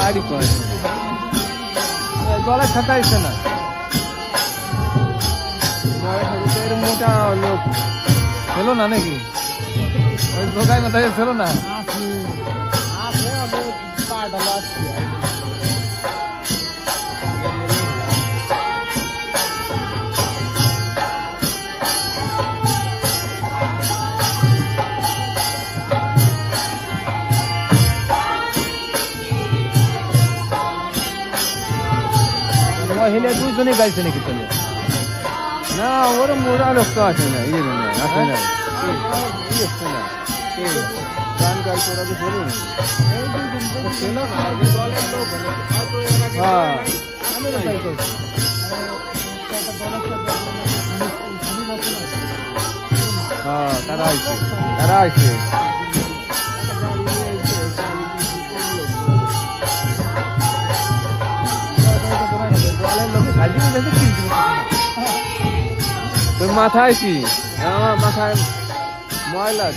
বাড়ি করে গলা ছাটাইছে না মোটা লোক ছিল না নাকি ওই ঢোকায় মাথায় ছিল না মহিলা দুজনে গাইছে নাকি চলে না ওর মোড়া লোক তো আসে না ইয়ে না আসে না গান গাইছে ওরা তো চলে হ্যাঁ তারা আইছে তোর মাথায় কি মাথায় ময়লা